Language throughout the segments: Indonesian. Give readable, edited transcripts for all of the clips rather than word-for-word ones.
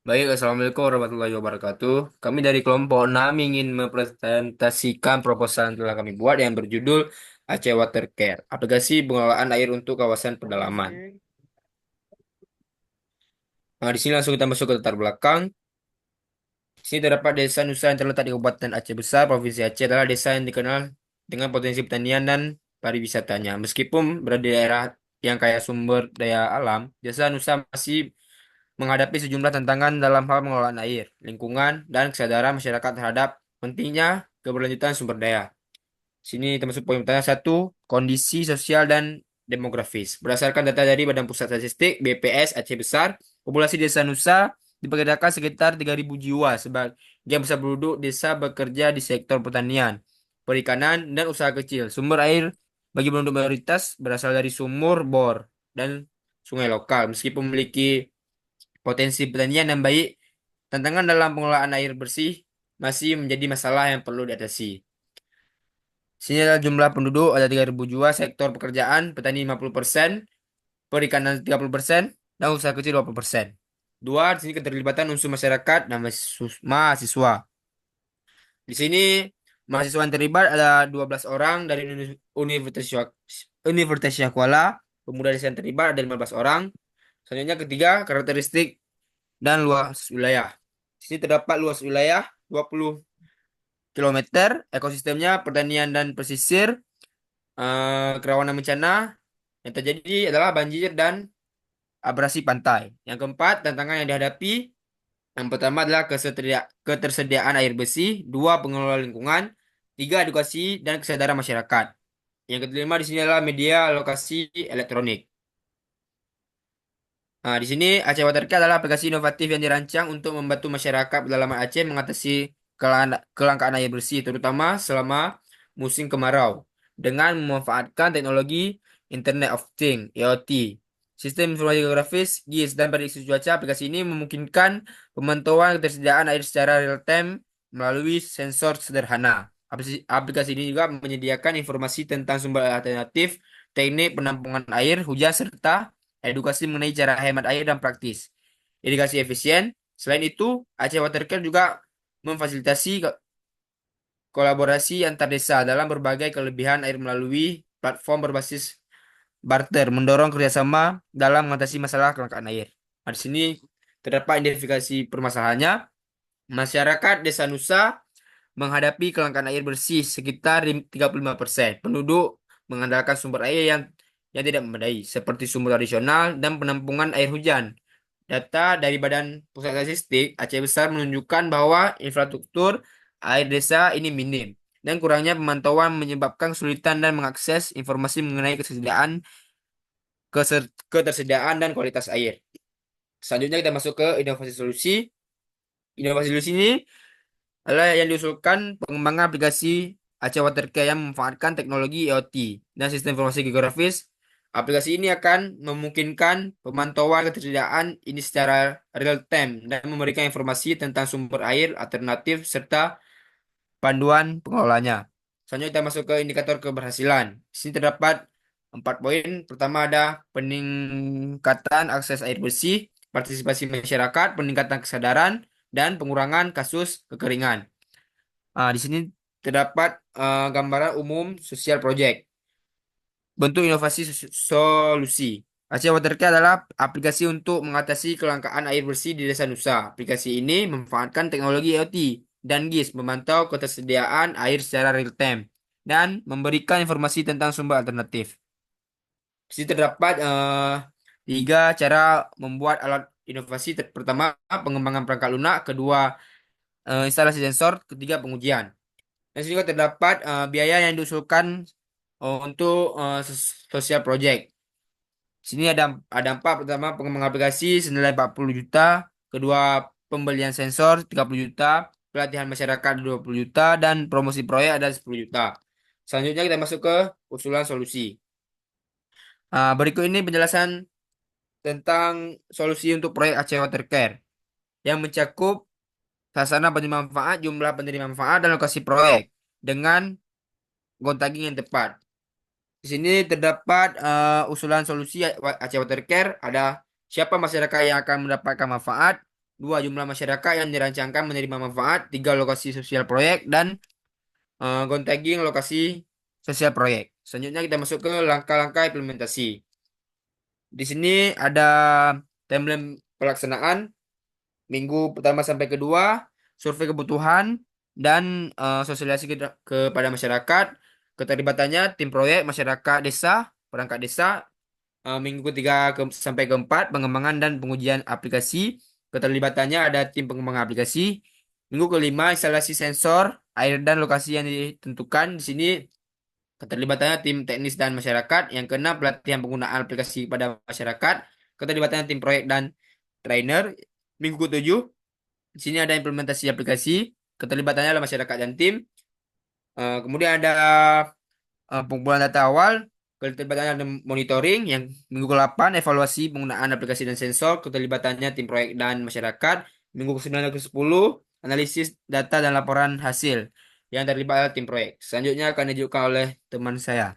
Baik, Assalamualaikum warahmatullahi wabarakatuh. Kami dari kelompok 6 ingin mempresentasikan proposal yang telah kami buat yang berjudul Aceh Water Care, aplikasi pengelolaan air untuk kawasan pedalaman. Nah, di sini langsung kita masuk ke latar belakang. Di sini terdapat Desa Nusa yang terletak di Kabupaten Aceh Besar, Provinsi Aceh adalah desa yang dikenal dengan potensi pertanian dan pariwisatanya. Meskipun berada di daerah yang kaya sumber daya alam, Desa Nusa masih menghadapi sejumlah tantangan dalam hal pengelolaan air, lingkungan, dan kesadaran masyarakat terhadap pentingnya keberlanjutan sumber daya. Sini termasuk poin pertama satu, kondisi sosial dan demografis. Berdasarkan data dari Badan Pusat Statistik BPS Aceh Besar, populasi Desa Nusa diperkirakan sekitar 3.000 jiwa sebagian besar penduduk desa bekerja di sektor pertanian, perikanan, dan usaha kecil. Sumber air bagi penduduk mayoritas berasal dari sumur, bor, dan sungai lokal. Meskipun memiliki potensi pertanian yang baik, tantangan dalam pengelolaan air bersih masih menjadi masalah yang perlu diatasi. Sini adalah jumlah penduduk ada 3.000 jiwa, sektor pekerjaan, petani 50%, perikanan 30%, dan usaha kecil 20%. Dua, di sini keterlibatan unsur masyarakat dan mahasiswa. Di sini mahasiswa yang terlibat ada 12 orang dari Universitas Syahkuala, pemuda desa yang terlibat ada 15 orang. Selanjutnya ketiga, karakteristik dan luas wilayah. Di sini terdapat luas wilayah 20 km, ekosistemnya pertanian dan pesisir, kerawanan bencana yang terjadi adalah banjir dan abrasi pantai. Yang keempat, tantangan yang dihadapi, yang pertama adalah ketersediaan air bersih, dua, pengelola lingkungan, tiga, edukasi dan kesadaran masyarakat. Yang kelima di sini adalah media alokasi elektronik. Nah, di sini Aceh Watercare adalah aplikasi inovatif yang dirancang untuk membantu masyarakat pedalaman Aceh mengatasi kelangkaan air bersih, terutama selama musim kemarau, dengan memanfaatkan teknologi Internet of Things (IoT). Sistem informasi geografis, GIS, dan prediksi cuaca. Aplikasi ini memungkinkan pemantauan ketersediaan air secara real time melalui sensor sederhana. Aplikasi ini juga menyediakan informasi tentang sumber alternatif, teknik penampungan air hujan, serta edukasi mengenai cara hemat air dan praktis. Irigasi efisien. Selain itu, Aceh Watercare juga memfasilitasi kolaborasi antar desa dalam berbagai kelebihan air melalui platform berbasis barter, mendorong kerjasama dalam mengatasi masalah kelangkaan air. Nah, di sini terdapat identifikasi permasalahannya. Masyarakat Desa Nusa menghadapi kelangkaan air bersih sekitar 35%. Penduduk mengandalkan sumber air yang tidak memadai, seperti sumber tradisional dan penampungan air hujan. Data dari Badan Pusat Statistik Aceh Besar menunjukkan bahwa infrastruktur air desa ini minim dan kurangnya pemantauan menyebabkan kesulitan dan mengakses informasi mengenai ketersediaan dan kualitas air. Selanjutnya kita masuk ke inovasi solusi. Inovasi solusi ini adalah yang diusulkan pengembangan aplikasi Aceh Watercare yang memanfaatkan teknologi IoT dan sistem informasi geografis. Aplikasi ini akan memungkinkan pemantauan ketersediaan ini secara real time dan memberikan informasi tentang sumber air alternatif serta panduan pengelolanya. Selanjutnya kita masuk ke indikator keberhasilan. Di sini terdapat 4 poin. Pertama ada peningkatan akses air bersih, partisipasi masyarakat, peningkatan kesadaran, dan pengurangan kasus kekeringan. Di sini terdapat gambaran umum sosial project. Bentuk inovasi solusi. Aceh Watercare adalah aplikasi untuk mengatasi kelangkaan air bersih di Desa Nusa. Aplikasi ini memanfaatkan teknologi IoT dan GIS memantau ketersediaan air secara real time dan memberikan informasi tentang sumber alternatif. Di sini terdapat 3 cara membuat alat inovasi. Pertama, pengembangan perangkat lunak. Kedua, instalasi sensor. Ketiga, pengujian. Dan sini juga terdapat biaya yang diusulkan untuk sosial project. Sini ada 4. Pertama, pengembangan aplikasi senilai 40 juta. Kedua, pembelian sensor 30 juta. Pelatihan masyarakat 20 juta. Dan promosi proyek ada 10 juta. Selanjutnya kita masuk ke usulan solusi. Berikut ini penjelasan tentang solusi untuk proyek Aceh Water Care yang mencakup sasaran penerima manfaat, jumlah penerima manfaat, dan lokasi proyek dengan gontaking yang tepat. Di sini terdapat usulan solusi Aceh Water Care. Ada siapa masyarakat yang akan mendapatkan manfaat, Dua, jumlah masyarakat yang dirancangkan menerima manfaat. Tiga, lokasi sosial proyek. Dan tagging lokasi sosial proyek. Selanjutnya kita masuk ke langkah-langkah implementasi. Di sini ada timeline pelaksanaan minggu pertama sampai kedua, survei kebutuhan dan sosialisasi kepada masyarakat. Keterlibatannya tim proyek, masyarakat desa, perangkat desa. Minggu ketiga sampai keempat, pengembangan dan pengujian aplikasi. Keterlibatannya ada tim pengembang aplikasi. Minggu kelima, instalasi sensor, air dan lokasi yang ditentukan. Di sini keterlibatannya tim teknis dan masyarakat. Yang keenam, pelatihan penggunaan aplikasi pada masyarakat. Keterlibatannya tim proyek dan trainer. Minggu ketujuh, di sini ada implementasi aplikasi. Keterlibatannya adalah masyarakat dan tim. Kemudian ada pengumpulan data awal. Keterlibatannya ada monitoring. Yang minggu ke-8, evaluasi penggunaan aplikasi dan sensor. Keterlibatannya tim proyek dan masyarakat. Minggu ke-9 dan ke-10, analisis data dan laporan hasil. Yang terlibat adalah tim proyek. Selanjutnya akan diajukan oleh teman saya.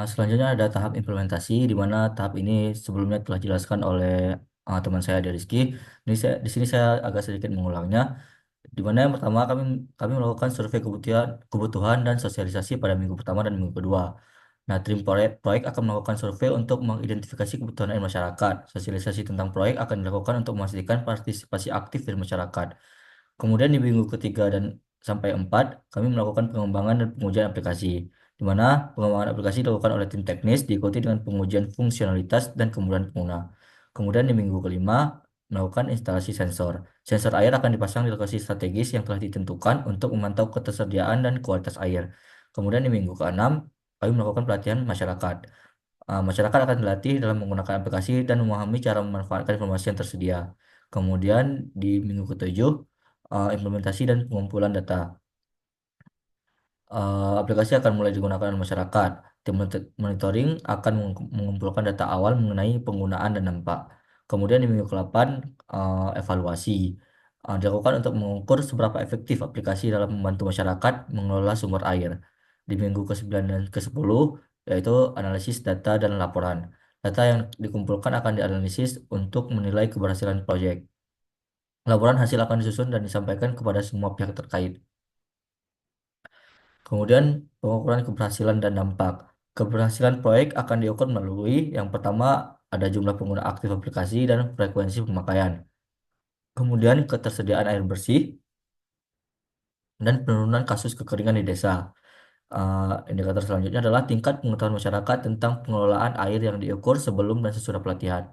Selanjutnya ada tahap implementasi, di mana tahap ini sebelumnya telah dijelaskan oleh teman saya dari Rizky. Di sini saya agak sedikit mengulangnya. Di mana yang pertama kami melakukan survei kebutuhan dan sosialisasi pada minggu pertama dan minggu kedua. Nah, tim proyek akan melakukan survei untuk mengidentifikasi kebutuhan air masyarakat. Sosialisasi tentang proyek akan dilakukan untuk memastikan partisipasi aktif dari masyarakat. Kemudian di minggu ketiga dan sampai 4, kami melakukan pengembangan dan pengujian aplikasi, di mana pengembangan aplikasi dilakukan oleh tim teknis diikuti dengan pengujian fungsionalitas dan kemudahan pengguna. Kemudian di minggu kelima, melakukan instalasi sensor. Sensor air akan dipasang di lokasi strategis yang telah ditentukan untuk memantau ketersediaan dan kualitas air. Kemudian di minggu keenam, kami melakukan pelatihan masyarakat. Masyarakat akan dilatih dalam menggunakan aplikasi dan memahami cara memanfaatkan informasi yang tersedia. Kemudian di minggu ketujuh, implementasi dan pengumpulan data. Aplikasi akan mulai digunakan oleh masyarakat. Tim monitoring akan mengumpulkan data awal mengenai penggunaan dan dampak. Kemudian di minggu ke-8, evaluasi dilakukan untuk mengukur seberapa efektif aplikasi dalam membantu masyarakat mengelola sumber air. Di minggu ke-9 dan ke-10, yaitu analisis data dan laporan. Data yang dikumpulkan akan dianalisis untuk menilai keberhasilan proyek. Laporan hasil akan disusun dan disampaikan kepada semua pihak terkait. Kemudian pengukuran keberhasilan dan dampak. Keberhasilan proyek akan diukur melalui yang pertama ada jumlah pengguna aktif aplikasi dan frekuensi pemakaian. Kemudian ketersediaan air bersih dan penurunan kasus kekeringan di desa. Indikator selanjutnya adalah tingkat pengetahuan masyarakat tentang pengelolaan air yang diukur sebelum dan sesudah pelatihan.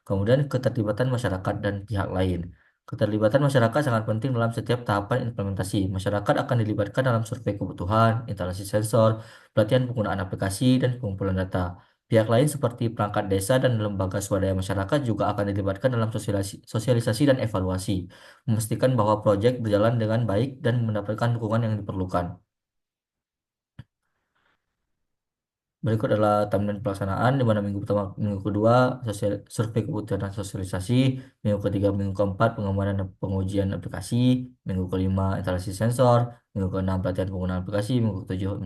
Kemudian keterlibatan masyarakat dan pihak lain. Keterlibatan masyarakat sangat penting dalam setiap tahapan implementasi. Masyarakat akan dilibatkan dalam survei kebutuhan, instalasi sensor, pelatihan penggunaan aplikasi, dan pengumpulan data. Pihak lain seperti perangkat desa dan lembaga swadaya masyarakat juga akan dilibatkan dalam sosialisasi dan evaluasi, memastikan bahwa proyek berjalan dengan baik dan mendapatkan dukungan yang diperlukan. Berikut adalah timeline pelaksanaan di mana minggu pertama, minggu kedua survei kebutuhan dan sosialisasi, minggu ketiga, minggu keempat pengembangan dan pengujian aplikasi, minggu kelima instalasi sensor, minggu keenam pelatihan penggunaan aplikasi, minggu ketujuh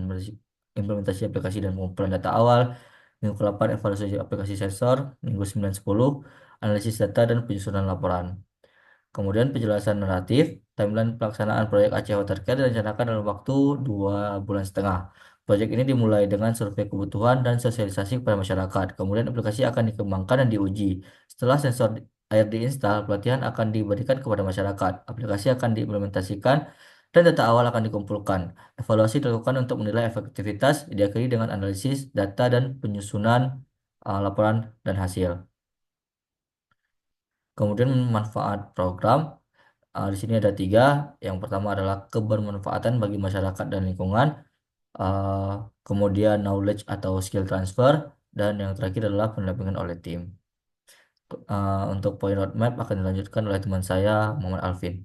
implementasi aplikasi dan pengumpulan data awal, minggu ke-8 evaluasi aplikasi sensor, minggu 9 10 analisis data dan penyusunan laporan. Kemudian penjelasan naratif, timeline pelaksanaan proyek Aceh Watercare direncanakan dalam waktu 2,5 bulan. Proyek ini dimulai dengan survei kebutuhan dan sosialisasi kepada masyarakat. Kemudian aplikasi akan dikembangkan dan diuji. Setelah sensor air diinstal, pelatihan akan diberikan kepada masyarakat. Aplikasi akan diimplementasikan dan data awal akan dikumpulkan. Evaluasi dilakukan untuk menilai efektivitas, diakhiri dengan analisis data dan penyusunan laporan dan hasil. Kemudian manfaat program. Di sini ada tiga. Yang pertama adalah kebermanfaatan bagi masyarakat dan lingkungan. eh, Kemudian knowledge atau skill transfer. Dan yang terakhir adalah pendampingan oleh tim. Untuk poin roadmap akan dilanjutkan oleh teman saya, Muhammad Alvin.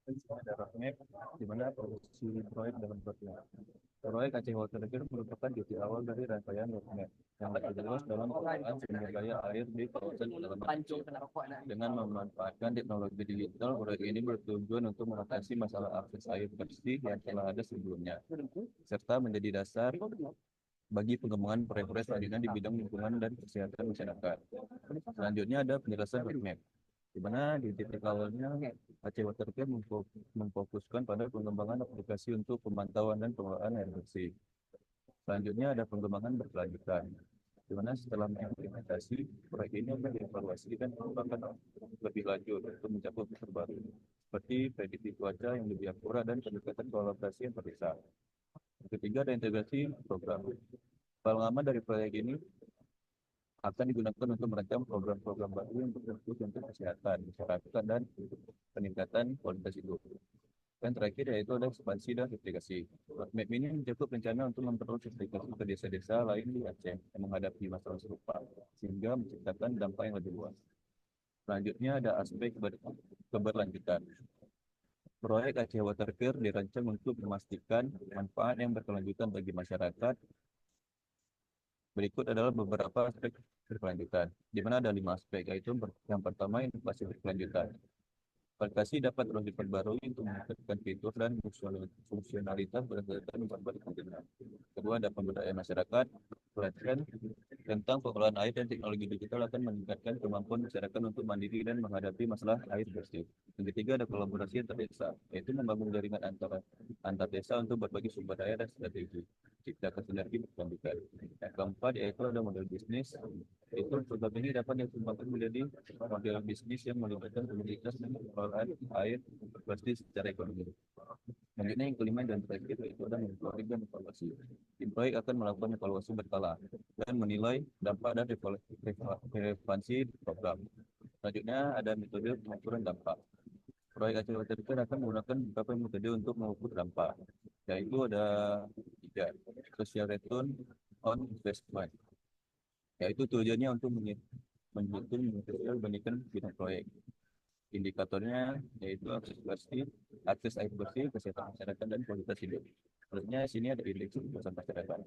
Ada roadmap di mana produksi proyek dalam roadmap. Proyek Aceh Water Reserve merupakan titik awal dari rangkaian roadmap yang terjelas dalam pengelolaan sumber daya air di kawasan pedalaman Aceh. Dengan memanfaatkan teknologi digital, proyek ini bertujuan untuk mengatasi masalah akses air bersih yang telah ada sebelumnya, serta menjadi dasar bagi pengembangan proyek-proyek selanjutnya di bidang lingkungan dan kesehatan masyarakat. Selanjutnya ada penjelasan roadmap, di mana di titik awalnya Aceh Water Care memfokuskan pada pengembangan aplikasi untuk pemantauan dan pengelolaan air bersih. Selanjutnya ada pengembangan berkelanjutan, di mana setelah mengimplementasi proyek ini akan dievaluasi dan dikembangkan lebih lanjut untuk mencapai unsur terbaru, seperti prediksi cuaca yang lebih akurat dan pendekatan kolaborasi yang terpisah. Ketiga ada integrasi program. Pengalaman dari proyek ini akan digunakan untuk merancang program-program baru yang berfokus untuk kesehatan masyarakat dan peningkatan kualitas hidup. Dan terakhir yaitu ada ekspansi dan replikasi. Roadmap ini mencakup rencana untuk memperluas replikasi ke desa-desa lain di Aceh yang menghadapi masalah serupa, sehingga menciptakan dampak yang lebih luas. Selanjutnya ada aspek keberlanjutan. Proyek Aceh Water Care dirancang untuk memastikan manfaat yang berkelanjutan bagi masyarakat. Berikut adalah beberapa aspek berkelanjutan, di mana ada 5 aspek, yaitu yang pertama inovasi berkelanjutan. Aplikasi dapat terus diperbarui untuk meningkatkan fitur dan fungsionalitas berdasarkan berbagai kepentingan. Kedua, ada pemberdayaan masyarakat. Pelatihan tentang pengelolaan air dan teknologi digital akan meningkatkan kemampuan masyarakat untuk mandiri dan menghadapi masalah air bersih. Yang ketiga, ada kolaborasi antar desa, yaitu membangun jaringan antar desa untuk berbagi sumber daya dan strategi, ciptakan sinergi berkelanjutan. Yang keempat, yaitu ada model bisnis. Itu program ini dapat dikembangkan menjadi model bisnis yang melibatkan komunitas dan pengelolaan air bersih secara ekonomi. Selanjutnya yang kelima dan terakhir yaitu ada monitoring dan evaluasi. Tim proyek akan melakukan evaluasi berkala dan menilai dampak dan relevansi program. Selanjutnya ada metode pengukuran dampak. Proyek Aceh Water Care akan menggunakan beberapa metode untuk mengukur dampak, yaitu ada 3. Social return on investment, yaitu tujuannya untuk menghitung nilai dibandingkan bidang proyek. Indikatornya yaitu akses air bersih, kesehatan masyarakat, dan kualitas hidup. Selanjutnya sini ada indeks kepuasan masyarakat,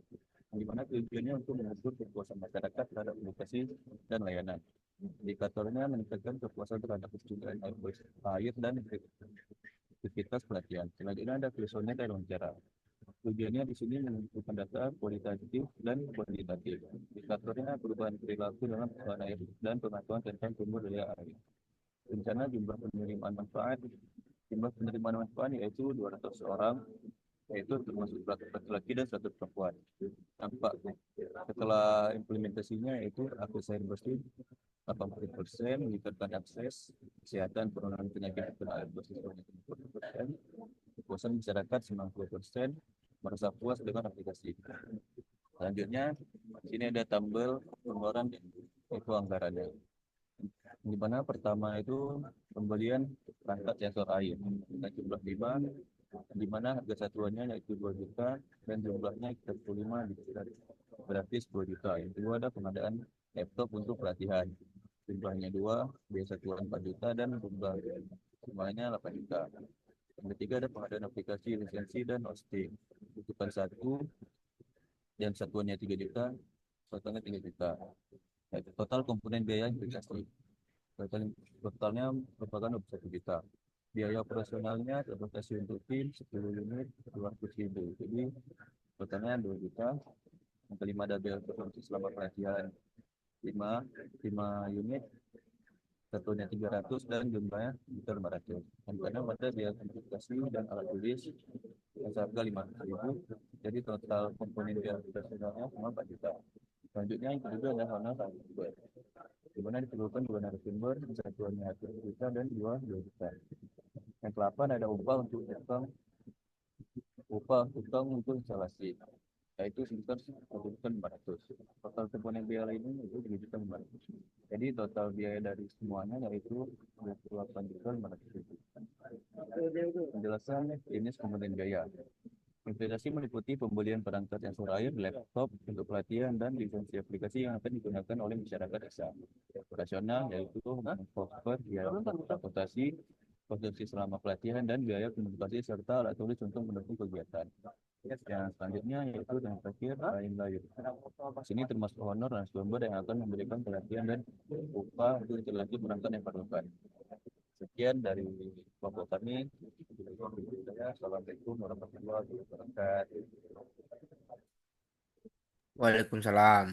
di mana tujuannya untuk mengukur kepuasan masyarakat terhadap edukasi dan layanan. Indikatornya meningkatkan kepuasan terhadap kesulitan air dan aktivitas pelatihan. Selanjutnya ada kuesioner dan wawancara. Tujuannya di sini mengumpulkan data kualitatif dan kuantitatif. Indikatornya perubahan perilaku dalam penggunaan air dan pengetahuan tentang sumber daya air. Rencana jumlah penerimaan manfaat yaitu 200 orang, yaitu termasuk laki-laki dan 100 perempuan. Dampak setelah implementasinya yaitu akses air bersih 80%, meningkatkan akses kesehatan, penanganan penyakit air bersih 50%, kepuasan masyarakat 90%, merasa puas dengan aplikasi. Selanjutnya, sini ada tabel pengeluaran info anggarannya. Di mana pertama itu pembelian perangkat sensor air dengan jumlah 5, di mana harga satuannya yaitu 2 juta dan jumlahnya 35 berarti 10 juta. Yang kedua ada pengadaan laptop untuk pelatihan, jumlahnya 2, biaya satuan 4 juta dan jumlah semuanya 8 juta. Yang ketiga ada pengadaan aplikasi lisensi dan hosting, butuhkan 1 dan satuannya 3 juta, totalnya 3 juta. Yaitu total komponen biaya aplikasi. Totalnya merupakan 21 juta. Biaya operasionalnya transportasi untuk tim 10 unit 200.000. Jadi totalnya 2 juta. Yang kelima ada biaya produksi selama pelatihan 5 unit, satunya 300 dan jumlahnya 1.500. Dan kadang ada biaya konsultasi dan alat tulis yang seharga 500.000. Jadi total komponen biaya operasionalnya cuma 4 juta. Selanjutnya yang kedua adalah honor narasumber, di mana diperlukan 2 narasumber, satuannya 1 juta dan 2 juta. Yang ke-8 ada upah untuk instalasi, yaitu sebesar 1.500. Total komponen biaya ini itu 3.500. Jadi total biaya dari semuanya yaitu 28.500. Penjelasan jenis komponen biaya. Investasi meliputi pembelian perangkat sensor air, laptop untuk pelatihan, dan lisensi aplikasi yang akan digunakan oleh masyarakat desa. Operasional yaitu cover biaya transportasi, konsumsi selama pelatihan, dan biaya komunikasi serta alat tulis untuk mendukung kegiatan. Yang selanjutnya yaitu yang terakhir lain. Sini termasuk honor dan sumber yang akan memberikan pelatihan dan upah untuk instalasi perangkat yang diperlukan. Sekian dari kelompok kami. Assalamualaikum warahmatullahi wabarakatuh. Waalaikumsalam.